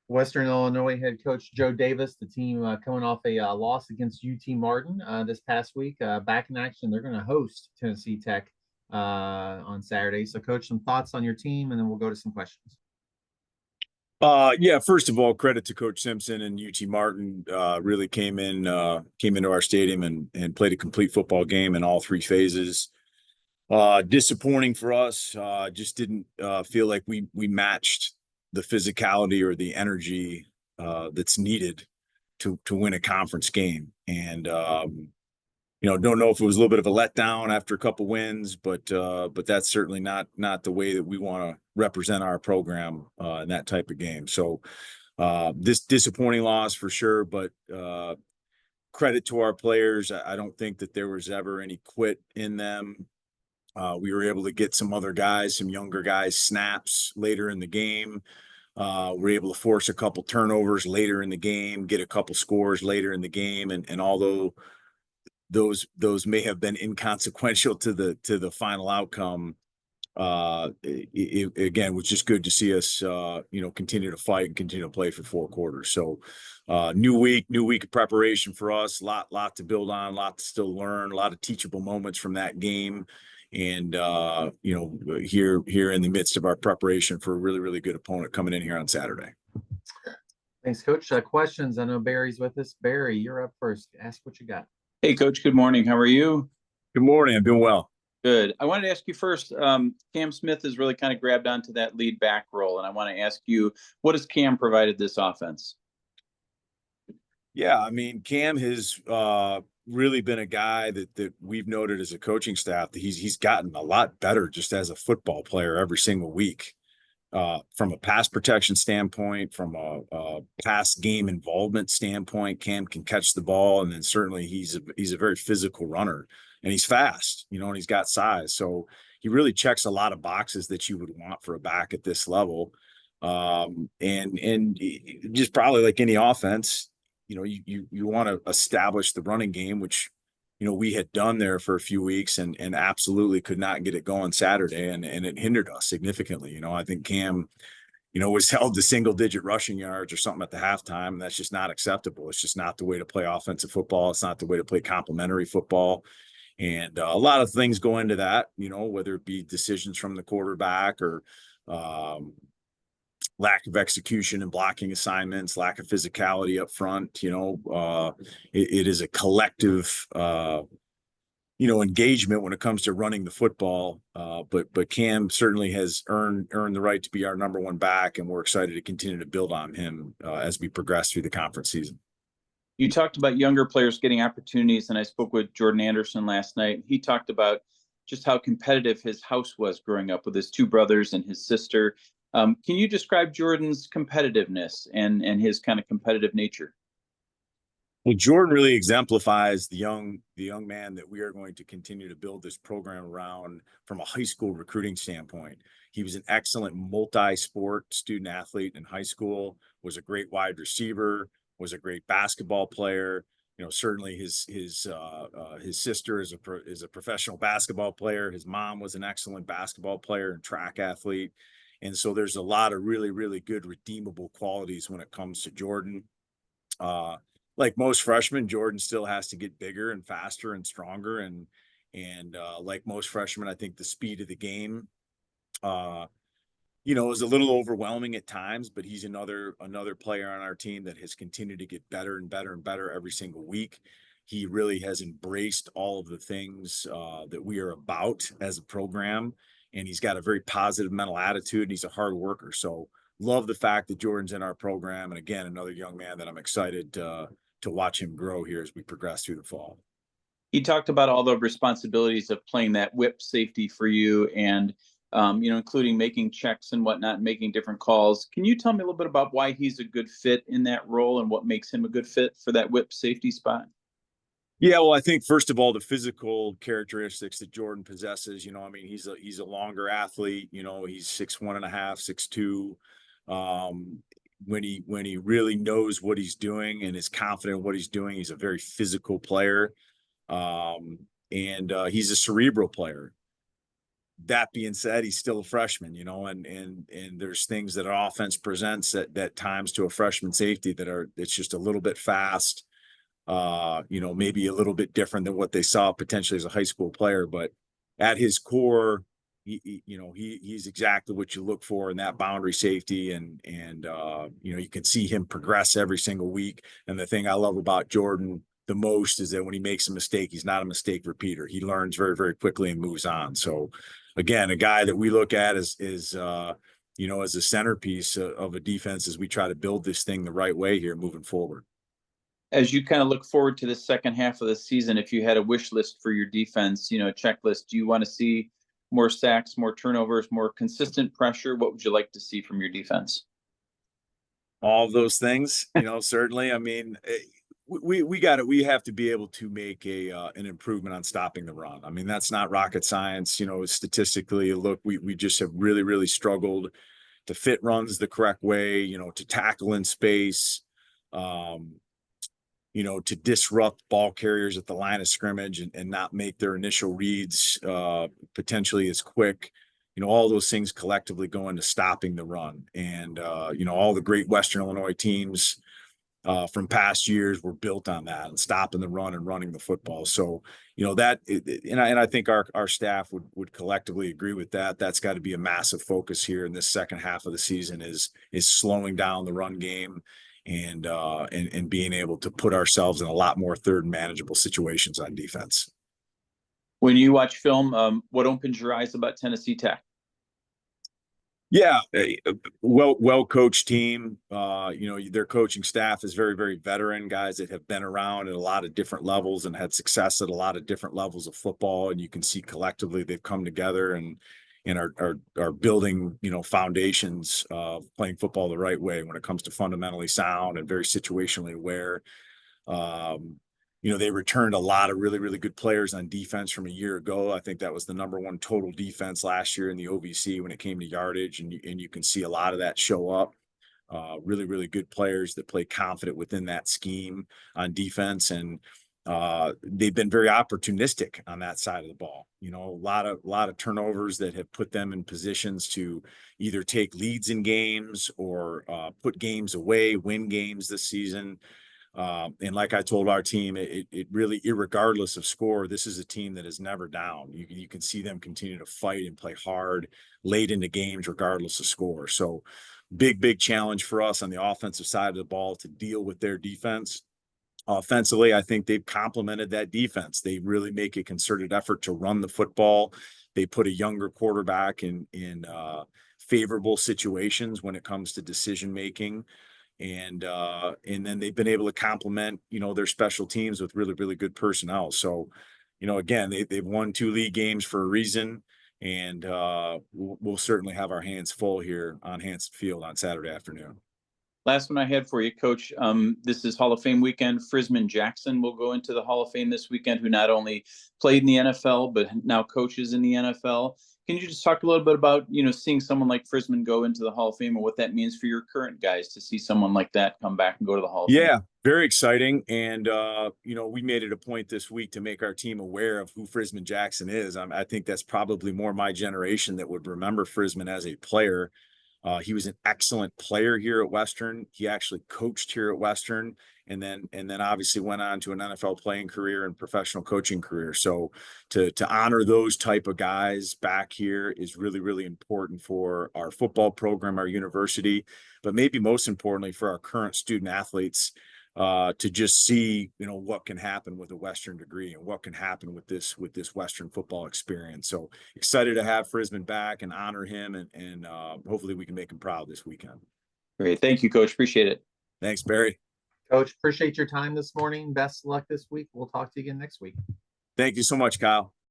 Western Illinois head coach Joe Davis, the team coming off a loss against UT Martin this past week. Back in action, they're going to host Tennessee Tech on Saturday. So, Coach, some thoughts on your team, and then we'll go to some questions. Yeah, first of all, credit to Coach Simpson and UT Martin. Really came into our stadium and played a complete football game in all three phases. Disappointing for us. Just didn't feel like we matched the physicality or the energy that's needed to win a conference game. And don't know if it was a little bit of a letdown after a couple wins, but that's certainly not the way that we want to represent our program in that type of game. So this disappointing loss for sure, but credit to our players. I don't think that there was ever any quit in them. We were able to get some other guys, some younger guys, snaps later in the game. We're able to force a couple turnovers later in the game, get a couple scores later in the game, and although those may have been inconsequential to the final outcome, it again was just good to see us continue to fight and continue to play for 4 quarters. So new week of preparation for us, lot to build on, lot to still learn, a lot of teachable moments from that game. And here in the midst of our preparation for a really, really good opponent coming in here on Saturday. Thanks, Coach. Questions? I know Barry's with us. Barry, you're up first. Ask what you got. Hey, Coach. Good morning. How are you? Good morning. I'm doing well. Good. I wanted to ask you first, Cam Smith has really kind of grabbed onto that lead back role, and I want to ask you, what has Cam provided this offense? Yeah, I mean, Cam has really been a guy that we've noted as a coaching staff that he's gotten a lot better just as a football player every single week. From a pass protection standpoint, from a pass game involvement standpoint, Cam can catch the ball, and then certainly he's a very physical runner, and he's fast, and he's got size. So he really checks a lot of boxes that you would want for a back at this level. And just probably like any offense, you want to establish the running game, which we had done there for a few weeks and absolutely could not get it going Saturday, and it hindered us significantly. I think Cam, was held to single digit rushing yards or something at the halftime, and that's just not acceptable. It's just not the way to play offensive football. It's not the way to play complementary football. And a lot of things go into that, whether it be decisions from the quarterback or lack of execution and blocking assignments, lack of physicality up front. It is a collective, engagement when it comes to running the football. But Cam certainly has earned the right to be our number one back, and we're excited to continue to build on him as we progress through the conference season. You talked about younger players getting opportunities, and I spoke with Jordan Anderson last night. He talked about just how competitive his house was growing up with his two brothers and his sister. Can you describe Jordan's competitiveness and his kind of competitive nature? Well, Jordan really exemplifies the young man that we are going to continue to build this program around from a high school recruiting standpoint. He was an excellent multi-sport student athlete in high school, was a great wide receiver, was a great basketball player. Certainly his sister is a professional basketball player. His mom was an excellent basketball player and track athlete. And so there's a lot of really, really good redeemable qualities when it comes to Jordan. Like most freshmen, Jordan still has to get bigger and faster and stronger. And like most freshmen, I think the speed of the game, is a little overwhelming at times, but he's another player on our team that has continued to get better and better and better every single week. He really has embraced all of the things that we are about as a program. And he's got a very positive mental attitude, and he's a hard worker. So love the fact that Jordan's in our program. And again, another young man that I'm excited to watch him grow here as we progress through the fall. He talked about all the responsibilities of playing that whip safety for you and, including making checks and whatnot, making different calls. Can you tell me a little bit about why he's a good fit in that role and what makes him a good fit for that whip safety spot? Yeah, well, I think first of all, the physical characteristics that Jordan possesses, he's a longer athlete, he's 6'1.5", 6'2". When he really knows what he's doing and is confident in what he's doing, he's a very physical player. And he's a cerebral player. that being said, he's still a freshman, you know, and there's things that our offense presents that times to a freshman safety it's just a little bit fast, you know, maybe a little bit different than what they saw potentially as a high school player, but at his core, he's exactly what you look for in that boundary safety, and you know, you can see him progress every single week. And the thing I love about Jordan the most is that when he makes a mistake, he's not a mistake repeater. He learns very, very quickly and moves on. So again, a guy that we look at as you know, as a centerpiece of a defense as we try to build this thing the right way here moving forward. As you kind of look forward to the second half of the season, if you had a wish list for your defense, you know, a checklist, do you want to see more sacks, more turnovers, more consistent pressure? What would you like to see from your defense? All of those things, you know, certainly. I mean, we have to be able to make an improvement on stopping the run. I mean, that's not rocket science, you know. Statistically, look, we just have really, really struggled to fit runs the correct way, you know, to tackle in space, you know, to disrupt ball carriers at the line of scrimmage and not make their initial reads potentially as quick. You know, all those things collectively go into stopping the run. And you know, all the great Western Illinois teams from past years were built on that and stopping the run and running the football. So, you know, and I think our staff would collectively agree with that. That's got to be a massive focus here in this second half of the season is slowing down the run game and being able to put ourselves in a lot more third and manageable situations on defense. When you watch film, what opens your eyes about Tennessee Tech? Yeah, well coached team. You know, their coaching staff is very, very veteran guys that have been around at a lot of different levels and had success at a lot of different levels of football. And you can see collectively they've come together and are building, you know, foundations of playing football the right way when it comes to fundamentally sound and very situationally aware. You know, they returned a lot of really, really good players on defense from a year ago. I think that was the #1 total defense last year in the OVC when it came to yardage, and you can see a lot of that show up. Really, really good players that play confident within that scheme on defense, and they've been very opportunistic on that side of the ball. You know, a lot of turnovers that have put them in positions to either take leads in games or put games away, win games this season. And like I told our team, it really, irregardless of score, this is a team that is never down. You can see them continue to fight and play hard late into games, regardless of score. So big challenge for us on the offensive side of the ball to deal with their defense. Offensively, I think they've complemented that defense. They really make a concerted effort to run the football. They put a younger quarterback in favorable situations when it comes to decision making. And then they've been able to complement, you know, their special teams with really, really good personnel. So, you know, again, they've won 2 league games for a reason, and we'll certainly have our hands full here on Hanson Field on Saturday afternoon. Last one I had for you, Coach. This is Hall of Fame weekend. Frisman Jackson will go into the Hall of Fame this weekend, who not only played in the NFL, but now coaches in the NFL. Can you just talk a little bit about, you know, seeing someone like Frisman go into the Hall of Fame and what that means for your current guys to see someone like that come back and go to the Hall of Fame? Yeah, very exciting. And, you know, we made it a point this week to make our team aware of who Frisman Jackson is. I think that's probably more my generation that would remember Frisman as a player. He was an excellent player here at Western. He actually coached here at Western, and then obviously went on to an NFL playing career and professional coaching career. So to honor those type of guys back here is really, really important for our football program, our university, but maybe most importantly for our current student athletes, to just see, you know, what can happen with a Western degree and what can happen with this Western football experience. So excited to have Frisman back and honor him, and hopefully we can make him proud this weekend. Great. Thank you, Coach. Appreciate it. Thanks, Barry. Coach, appreciate your time this morning. Best of luck this week. We'll talk to you again next week. Thank you so much, Kyle.